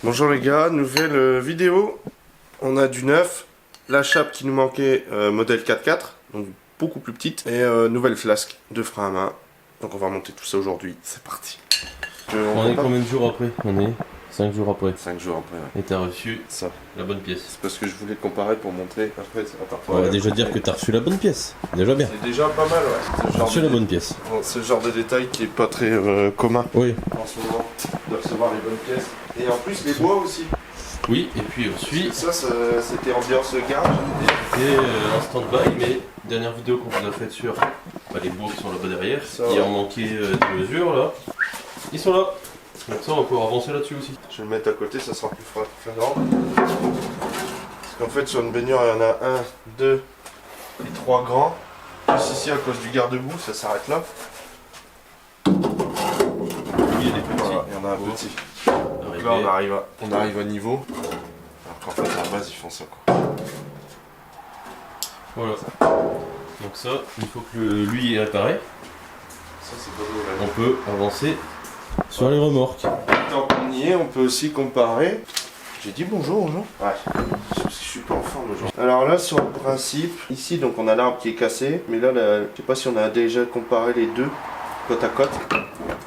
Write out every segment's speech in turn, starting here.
Bonjour les gars, nouvelle vidéo. On a du neuf, la chape qui nous manquait, modèle 4x4, donc beaucoup plus petite, et nouvelle flasque de frein à main. Donc on va monter tout ça aujourd'hui, c'est parti. On est combien de jours après? On est 5 jours après. 5 jours après, ouais. Et t'as reçu Ça. La bonne pièce. C'est parce que je voulais comparer pour montrer. Après, on va déjà dire que t'as reçu la bonne pièce. Déjà bien. C'est déjà pas mal, ouais. T'as reçu la bonne pièce. C'est le genre de détail qui est pas très commun. Oui. En ce moment, de recevoir les bonnes pièces. Et en plus, les bois aussi. Oui, et puis ensuite. Ça c'était ambiance garage. C'était un stand-by, mais dernière vidéo qu'on vous a faite sur les bois qui sont là-bas derrière. Ça, il en manquait des mesures là. Ils sont là. Donc ça, on va pouvoir avancer là-dessus aussi. Je vais le mettre à côté, ça sera plus flagrant. Parce qu'en fait, sur une baignure, il y en a 1, 2 et 3 grands. Plus ici, à cause du garde-boue, ça s'arrête là. Il y a des petits. Voilà, il y en a un petit. Donc là, on arrive à niveau. Alors qu'en fait, à la base, ils font ça, quoi. Voilà. Donc ça, une fois que lui est réparé, ça, c'est pas mauvais. on peut avancer sur les remorques. Tant qu'on y est, on peut aussi comparer. J'ai dit bonjour aux gens. Ouais, je suis pas en forme aujourd'hui. Alors là, sur le principe, ici, donc on a l'arbre qui est cassé, mais là, je sais pas si on a déjà comparé les deux côte à côte.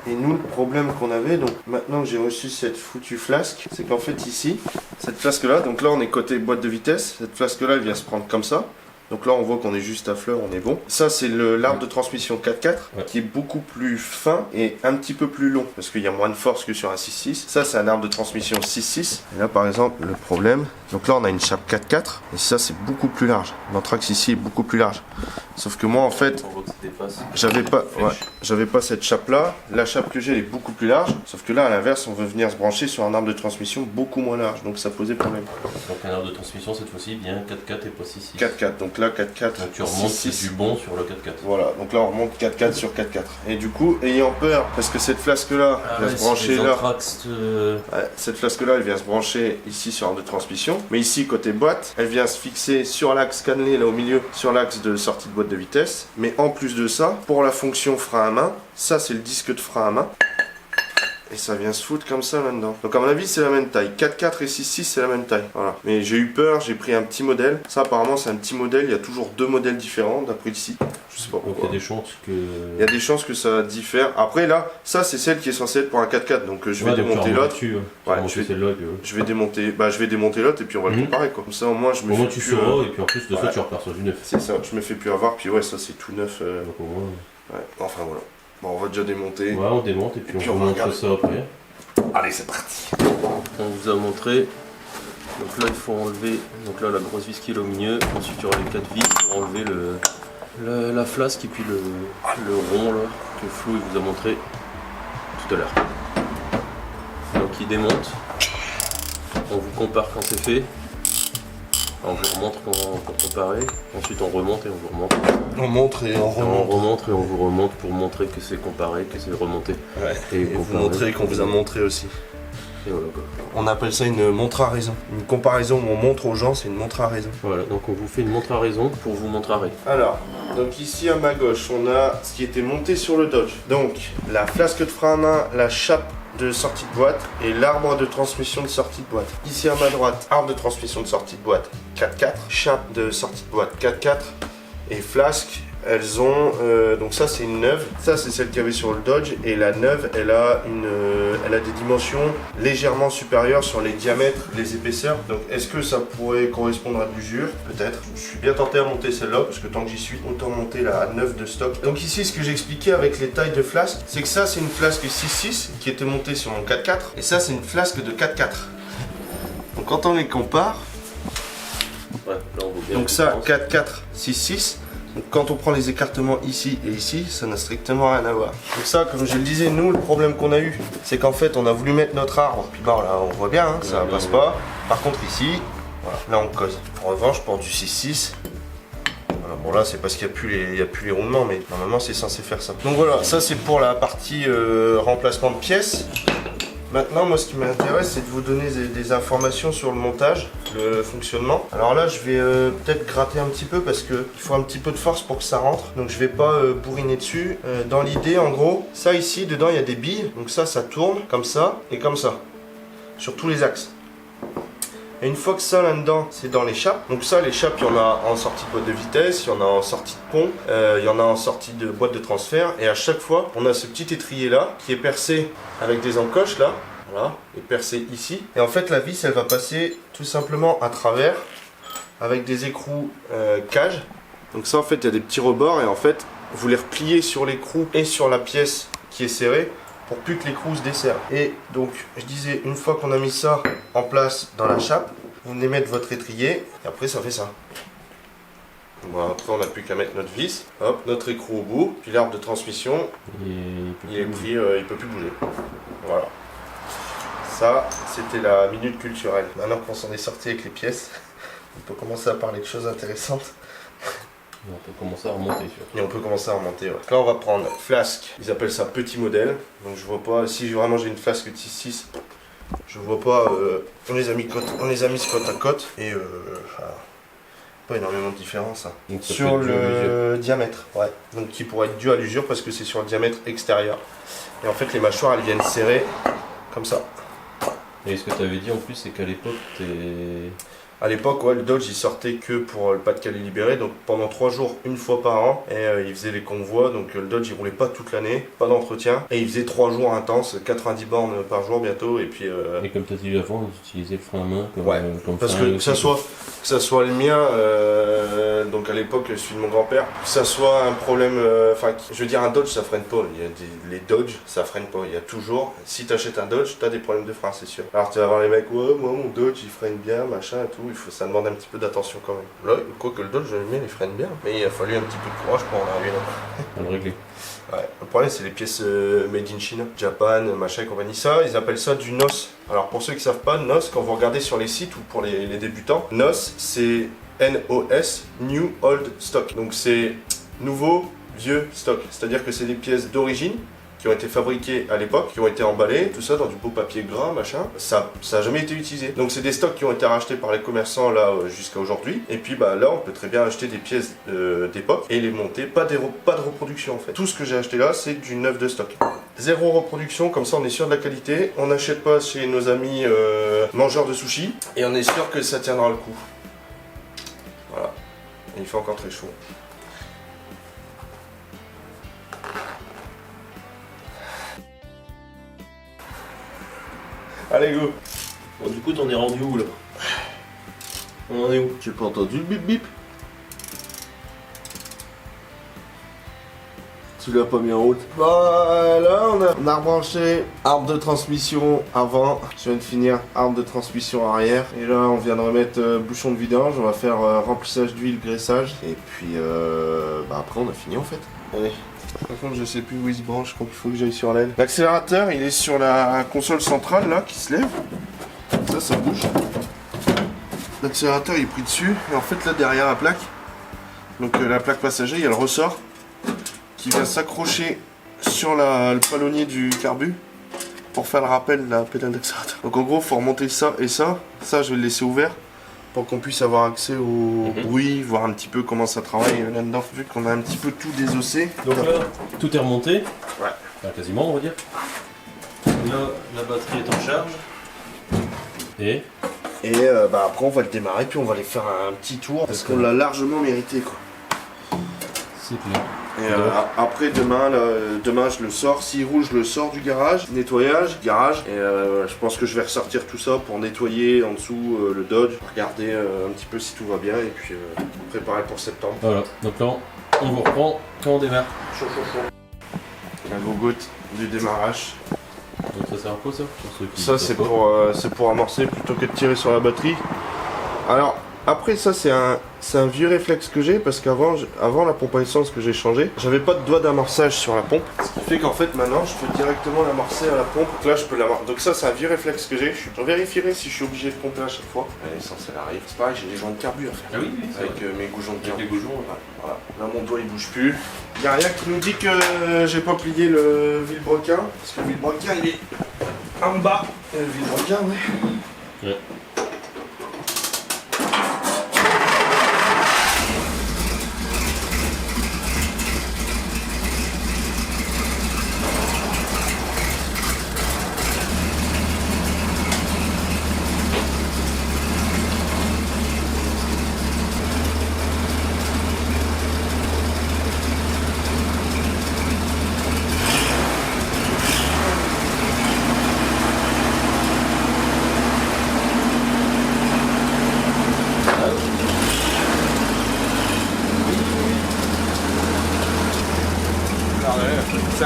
Et nous, le problème qu'on avait, donc maintenant que j'ai reçu cette foutue flasque, c'est qu'en fait ici, cette flasque là, donc là on est côté boîte de vitesse, cette flasque là elle vient se prendre comme ça. Donc là on voit qu'on est juste à fleur, on est bon. Ça c'est l'arbre de transmission 4x4 qui est beaucoup plus fin et un petit peu plus long parce qu'il y a moins de force que sur un 6.6. Ça c'est un arbre de transmission 6.6. Et là par exemple le problème, donc là on a une chape 4x4 et ça c'est beaucoup plus large. L'anthrax ici est beaucoup plus large. Sauf que moi en fait, j'avais pas cette chape là. La chape que j'ai est beaucoup plus large. Sauf que là à l'inverse on veut venir se brancher sur un arbre de transmission beaucoup moins large. Donc ça posait problème. Donc un arbre de transmission cette fois-ci bien 4x4 et pas 6.6. 4x4, donc là 4x4. Donc tu remontes du bon sur le 4x4. Voilà, donc là on remonte 4x4 sur 4x4. Et du coup, ayant peur, parce que cette flasque là vient se brancher là. Cette flasque là elle vient se brancher ici sur l'arbre de transmission. Mais ici côté boîte, elle vient se fixer sur l'axe cannelé là au milieu, sur l'axe de sortie de boîte de vitesse. Mais en plus de ça, pour la fonction frein à main, ça c'est le disque de frein à main. Et ça vient se foutre comme ça là-dedans. Donc à mon avis c'est la même taille. 4.4 et 6.6 c'est la même taille. Voilà. Mais j'ai eu peur, j'ai pris un petit modèle. Ça apparemment c'est un petit modèle. Il y a toujours deux modèles différents d'après ici. Je sais pas pourquoi. Donc il y a des chances que... Il y a des chances que ça diffère. Après là, ça c'est celle qui est censée être pour un 4x4. Donc je vais démonter l'autre. Je vais démonter l'autre et puis on va le comparer quoi. Comme ça au moins je me fais tu sauras et puis en plus de ça tu reperçois du neuf. C'est ça, je me fais plus avoir. Puis ouais ça c'est tout neuf. Donc au moins... Ouais. Enfin voilà. Bon, on va déjà démonter. Ouais, on démonte et puis on vous montre ça après. Allez, c'est parti. On vous a montré. Donc là, il faut enlever. Donc là, la grosse vis qui est au milieu. Ensuite, il y aura les 4 vis pour enlever la flasque et puis le rond là que Flo il vous a montré tout à l'heure. Donc, il démonte. On vous compare quand c'est fait. On vous remontre pour comparer. Ensuite, on remonte et on vous remonte. On montre et on remonte. On remonte et on vous remonte pour montrer que c'est comparé, que c'est remonté. Ouais. Et vous montrer qu'on vous a montré aussi. Et voilà quoi. On appelle ça une montre à raison. Une comparaison où on montre aux gens, c'est une montre à raison. Voilà, donc on vous fait une montre à raison pour vous montrer. Alors, donc ici à ma gauche, on a ce qui était monté sur le Dodge. Donc, la flasque de frein à main, la chape de sortie de boîte et l'arbre de transmission de sortie de boîte. Ici à ma droite, arbre de transmission de sortie de boîte 4x4, chape de sortie de boîte 4x4 et flasque. Elles ont, donc ça c'est une neuve, ça c'est celle qu'il y avait sur le Dodge et la neuve elle a des dimensions légèrement supérieures sur les diamètres, les épaisseurs. Donc est-ce que ça pourrait correspondre à de l'usure? Peut-être. Je suis bien tenté à monter celle-là parce que tant que j'y suis, autant monter la neuve de stock. Donc ici ce que j'ai expliqué avec les tailles de flasque, c'est que ça c'est une flasque 6.6 qui était montée sur mon 4x4 et ça c'est une flasque de 4x4. Donc quand on les compare, ouais, là, donc ça 4x4, 6.6. Donc quand on prend les écartements ici et ici, ça n'a strictement rien à voir. Donc ça, comme je le disais, nous, le problème qu'on a eu, c'est qu'en fait, on a voulu mettre notre arbre, puis bon, là, on voit bien, hein, ça passe pas. Par contre, ici, voilà, là, on cause. En revanche, pour du 6.6, voilà, bon là, c'est parce qu'il n'y a plus les roulements, mais normalement, c'est censé faire ça. Donc voilà, ça, c'est pour la partie remplacement de pièces. Maintenant, moi, ce qui m'intéresse, c'est de vous donner des informations sur le montage, le fonctionnement. Alors là, je vais peut-être gratter un petit peu parce qu'il faut un petit peu de force pour que ça rentre. Donc, je vais pas bourriner dessus. Dans l'idée, en gros, ça ici, dedans, il y a des billes. Donc ça tourne comme ça et comme ça. sur tous les axes. Et une fois que ça là-dedans, c'est dans l'échappe. Donc ça, l'échappe, il y en a en sortie de boîte de vitesse, il y en a en sortie de pont, il y en a en sortie de boîte de transfert. Et à chaque fois, on a ce petit étrier là, qui est percé avec des encoches là. Voilà, et percé ici. Et en fait, la vis, elle va passer tout simplement à travers, avec des écrous cage. Donc ça, en fait, il y a des petits rebords. Et en fait, vous les repliez sur l'écrou et sur la pièce qui est serrée, pour plus que l'écrou se desserre. Et donc, je disais, une fois qu'on a mis ça en place dans la chape, vous venez mettre votre étrier, et après ça fait ça. Voilà, après on n'a plus qu'à mettre notre vis, hop, notre écrou au bout, puis l'arbre de transmission, il est pris, il peut plus bouger. Voilà. Ça, c'était la minute culturelle. Maintenant qu'on s'en est sorti avec les pièces, on peut commencer à parler de choses intéressantes. Et on peut commencer à remonter surtout. Et on peut commencer à remonter, ouais. Là on va prendre flasque, ils appellent ça petit modèle. Donc je vois pas, si vraiment j'ai une flasque de 6.6, je vois pas, on les a mis côte à côte. Et pas énormément de différence hein. Donc, sur le diamètre, ouais. Donc qui pourrait être dû à l'usure parce que c'est sur le diamètre extérieur. Et en fait les mâchoires elles viennent serrer comme ça. Et ce que tu avais dit en plus, c'est qu'à l'époque, À l'époque, ouais, le Dodge il sortait que pour le Pas-de-Calais libéré, donc pendant 3 jours, une fois par an, et il faisait les convois, donc le Dodge il roulait pas toute l'année, pas d'entretien, et il faisait 3 jours intenses, 90 bornes par jour bientôt, et puis... Et comme tu as dit avant, vous utilisez le frein à main comme, ouais, comme parce frein que ça soit le mien, donc à l'époque celui de mon grand-père, que ça soit un problème, enfin je veux dire un Dodge ça freine pas, les Dodge ça freine pas, il y a toujours, si tu achètes un Dodge, tu as des problèmes de frein c'est sûr. Alors tu vas voir les mecs, ouais moi mon Dodge il freine bien, machin et tout, ça demande un petit peu d'attention quand même. Là, quoi que le Dodge, il freine bien, mais il a fallu un petit peu de courage pour en arriver là. à le régler. Ouais, le problème c'est les pièces made in China, Japan, machin et compagnie. Ça, ils appellent ça du NOS. Alors pour ceux qui savent pas, NOS, quand vous regardez sur les sites ou pour les débutants, NOS c'est NOS, New Old Stock. Donc c'est nouveau, vieux stock. C'est-à-dire que c'est des pièces d'origine qui ont été fabriqués à l'époque, qui ont été emballés, tout ça dans du beau papier gras, machin. Ça a jamais été utilisé. Donc c'est des stocks qui ont été rachetés par les commerçants là jusqu'à aujourd'hui. Et puis bah là on peut très bien acheter des pièces d'époque et les monter, pas de reproduction en fait. Tout ce que j'ai acheté là c'est du neuf de stock. Zéro reproduction, comme ça on est sûr de la qualité. On n'achète pas chez nos amis mangeurs de sushi et on est sûr que ça tiendra le coup. Voilà. Et il fait encore très chaud. Allez go. Bon, du coup, t'en es rendu où là? On en est où? J'ai pas entendu le bip bip. Tu l'as pas mis en route. Bah là on a rebranché arbre de transmission avant. Je viens de finir arbre de transmission arrière. Et là on vient de remettre bouchon de vidange. On va faire remplissage d'huile, graissage. Et puis bah après on a fini en fait. Allez. Par contre je sais plus où il se branche, donc il faut que j'aille sur l'aile. L'accélérateur il est sur la console centrale là qui se lève. Ça bouge. L'accélérateur il est pris dessus. Et en fait là derrière la plaque, donc la plaque passager, il y a le ressort qui vient s'accrocher sur le palonnier du carbu pour faire le rappel de la pédale d'accélérateur. Donc en gros faut remonter ça et ça. Ça je vais le laisser ouvert pour qu'on puisse avoir accès au bruit, voir un petit peu comment ça travaille là-dedans, vu qu'on a un petit peu tout désossé. Donc là, tout est remonté. Ouais. Enfin, quasiment, on va dire. Là, la batterie est en charge. Et bah après on va le démarrer, puis on va aller faire un petit tour, parce qu'on l'a largement mérité quoi. c'est clair. Et après demain je le sors, s'il roule je le sors du garage, nettoyage, garage, et je pense que je vais ressortir tout ça pour nettoyer en dessous le Dodge, regarder un petit peu si tout va bien et puis préparer pour septembre. Voilà, donc là on vous reprend quand on démarre. Chaud. La gogotte du démarrage. Donc ça sert à quoi ça? Ça c'est pour amorcer plutôt que de tirer sur la batterie. Alors après ça c'est un vieux réflexe que j'ai parce qu'avant la pompe à essence que j'ai changé, j'avais pas de doigt d'amorçage sur la pompe. Ce qui fait qu'en fait maintenant je peux directement l'amorcer à la pompe. Donc là je peux l'amorcer. Donc ça c'est un vieux réflexe que j'ai. Je vérifierai si je suis obligé de pomper à chaque fois. L'essence elle arrive. C'est pareil, j'ai des joints de carbu à faire. Ah oui, avec mes goujons de carbu. Les goujons, voilà. Là mon doigt il bouge plus. Il y a rien qui nous dit que j'ai pas plié le vilebrequin. Parce que le vilebrequin il est en bas. Et le vilebrequin ouais.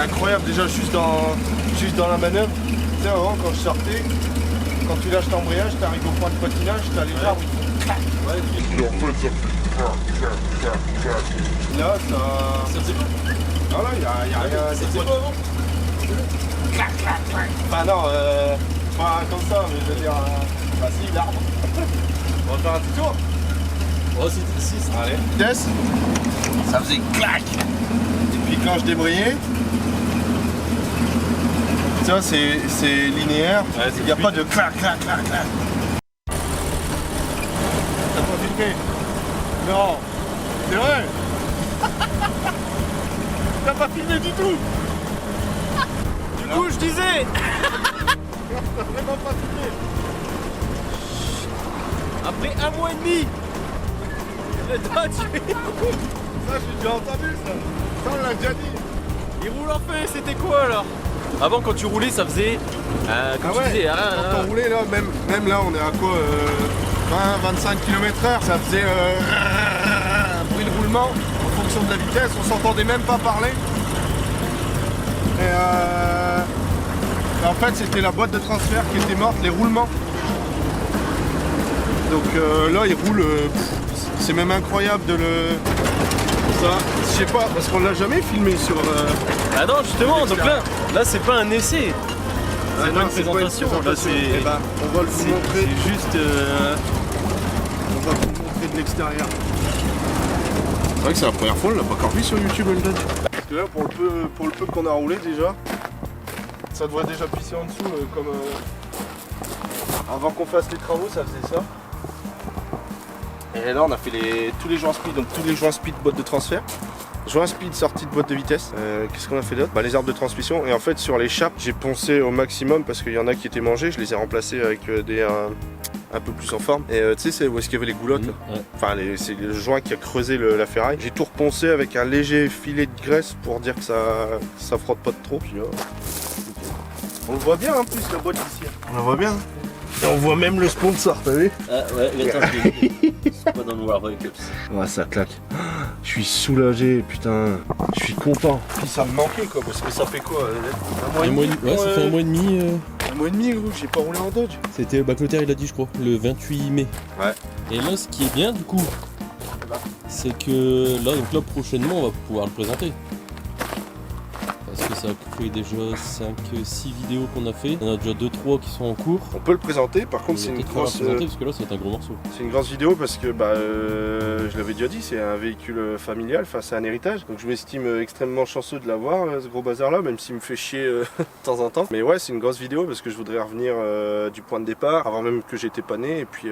incroyable déjà juste dans la manœuvre. Tu sais, avant quand je sortais, quand tu lâches l'embrayage, tu arrives au point de patinage, tu as les arbres, ils font clac. Ouais, et en fait, là, ça faisait quoi? Non, là, il y a rien. Ça faisait quoi avant? Clac, clac, clac. Enfin, non, pas comme ça, mais je veux dire. Bah, si, l'arbre. On va faire un petit tour. Oh, c'était 6. Allez, vitesse. Ça faisait clac. Et puis quand je débrayais, ça c'est linéaire, il n'y a pas de clac, clac, clac, clac. T'as pas filmé? Non, c'est vrai. T'as pas filmé du tout. Du coup, je disais. T'as vraiment pas filmé. Après 1 mois et demi, le Dodge, Ça, j'ai déjà entendu ça. Ça, on l'a déjà dit. il roule en feu, c'était quoi alors? Avant, quand tu roulais, ça faisait. Comme tu disais, quand on roulait là, même là, on est à quoi 20-25 km/h, ça faisait un bruit de roulement en fonction de la vitesse, on s'entendait même pas parler. Et en fait, c'était la boîte de transfert qui était morte, les roulements. Donc là, il roule, c'est même incroyable de le. Ça, je sais pas, parce qu'on l'a jamais filmé sur. Ah non, justement, donc là c'est pas un essai. Ah C'est non, pas une présentation, là c'est. Eh ben, on va vous montrer. C'est juste. On va vous montrer de l'extérieur. C'est vrai que c'est la première fois, on l'a pas encore vu sur YouTube, le Dodge. Parce que là, pour le peu qu'on a roulé déjà, ça devrait déjà pisser en dessous comme. Avant qu'on fasse les travaux, ça faisait ça. Et là, on a fait tous les joints speed, donc tous les joints speed boîte de transfert. Joint speed, sortie de boîte de vitesse. Qu'est-ce qu'on a fait d'autre? Les arbres de transmission. Et en fait, sur les chapes, j'ai poncé au maximum parce qu'il y en a qui étaient mangés. Je les ai remplacés avec des un peu plus en forme. Et tu sais, c'est où est-ce qu'il y avait les goulottes là. Ouais. Enfin, c'est le joint qui a creusé la ferraille. J'ai tout reponcé avec un léger filet de graisse pour dire que ça frotte pas de trop. Puis là, on le voit bien en plus, la boîte ici. On la voit bien. Et on voit même le sponsor, t'as vu? Ah ouais, attends, c'est pas dans le Noir Cups. Ouais, ça claque. Je suis soulagé, putain. Je suis content. Puis ça me manquait quoi, parce que ça fait quoi? Un mois et demi, ouais, ça fait 1 mois et demi. Un mois et demi, gros, j'ai pas roulé en Dodge. C'était Clotaire, il a dit, je crois, le 28 mai. Ouais. Et là, ce qui est bien, du coup, c'est que là, prochainement, on va pouvoir le présenter. Parce que ça fait déjà 5-6 vidéos qu'on a fait. Il y en a déjà 2-3 qui sont en cours. On peut le présenter, par contre, c'est une grosse. Parce que là, c'est un gros morceau. C'est une grosse vidéo parce que, je l'avais déjà dit, c'est un véhicule familial, enfin, c'est un héritage. Donc, je m'estime extrêmement chanceux de l'avoir, ce gros bazar-là, même s'il me fait chier de temps en temps. Mais ouais, c'est une grosse vidéo parce que je voudrais revenir du point de départ, avant même que j'étais pas né, et puis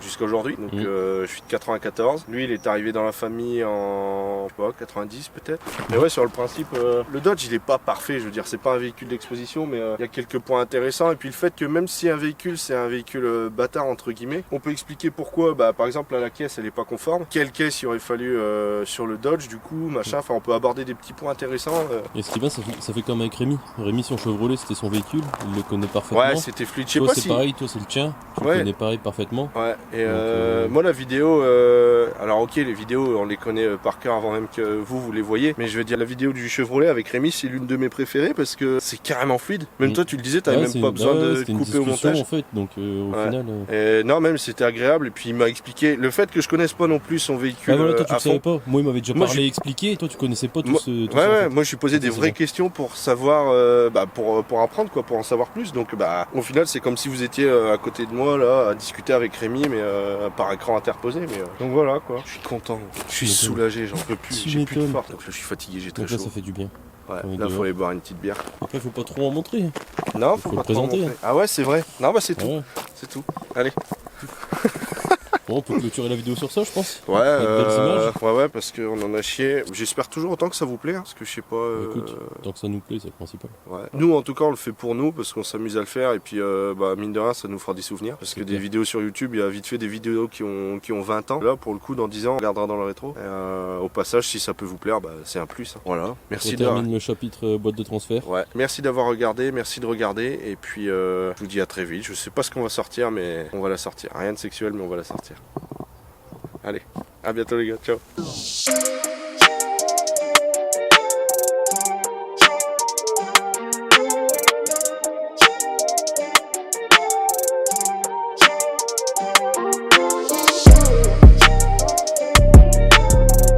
jusqu'à aujourd'hui. Donc, je suis de 94. Lui, il est arrivé dans la famille en, je sais pas, 90 peut-être. Mais ouais, sur le principe, le Dodge, il est pas parfait, je veux dire, c'est pas un véhicule d'exposition, mais il y a quelques points intéressants. Et puis le fait que même si un véhicule, c'est un véhicule bâtard entre guillemets, on peut expliquer pourquoi. Par exemple, là, la caisse, elle est pas conforme. Quelle caisse il aurait fallu sur le Dodge, du coup, machin. Enfin, on peut aborder des petits points intéressants. Et ce qui est bien, ça fait comme avec Rémi. Rémi, son Chevrolet, c'était son véhicule, il le connaît parfaitement. Ouais, c'était fluide. Je sais toi, pas c'est si. Pareil, toi, c'est le tien. Tu le connais pareil parfaitement. Ouais. Et donc, moi, la vidéo, alors ok, les vidéos, on les connaît par cœur avant même que vous les voyez. Mais je veux dire, la vidéo du Chevrolet avec Rémi, c'est l'une de mes préférées parce que c'est carrément fluide. Même toi, tu le disais, t'avais même pas besoin de couper au montage. En fait, donc au final. Non, même c'était agréable. Et puis il m'a expliqué le fait que je connaisse pas non plus son véhicule. Ah voilà, toi tu à le savais fond. pas. Moi, il m'avait déjà parlé, expliqué. Et toi, tu connaissais pas tout ce. Ouais, moi je suis posé des vraies questions pour savoir, pour apprendre quoi, pour en savoir plus. Donc au final, c'est comme si vous étiez à côté de moi là, à discuter avec Rémi, mais par écran interposé. Mais donc voilà quoi. Je suis content. Je suis soulagé. J'en peux plus. J'ai plus de force. Donc je suis fatigué. J'ai très donc là, chaud. ça fait du bien. Ouais, là faut aller boire une petite bière. Après, faut pas trop en montrer. Non, faut pas le présenter. trop en montrer. Ah ouais, c'est vrai. Non, c'est tout. Ouais. C'est tout. Allez. Bon, on peut clôturer la vidéo sur ça, je pense. Ouais, Avec belles images. ouais, parce qu'on en a chié. J'espère toujours autant que ça vous plaît, hein, parce que je sais pas. Écoute, tant que ça nous plaît, c'est le principal. Ouais. Nous, en tout cas, on le fait pour nous, parce qu'on s'amuse à le faire, et puis mine de rien, ça nous fera des souvenirs. Parce que des vidéos sur YouTube, il y a vite fait des vidéos qui ont 20 ans. Là, pour le coup, dans 10 ans, on regardera dans le rétro. Et, au passage, si ça peut vous plaire, c'est un plus. Hein. Voilà. Merci on termine le chapitre boîte de transfert. Ouais. Merci d'avoir regardé, merci de regarder, et puis je vous dis à très vite. Je sais pas ce qu'on va sortir, mais on va la sortir. Rien de sexuel, mais on va la sortir. Allez, à bientôt les gars, ciao.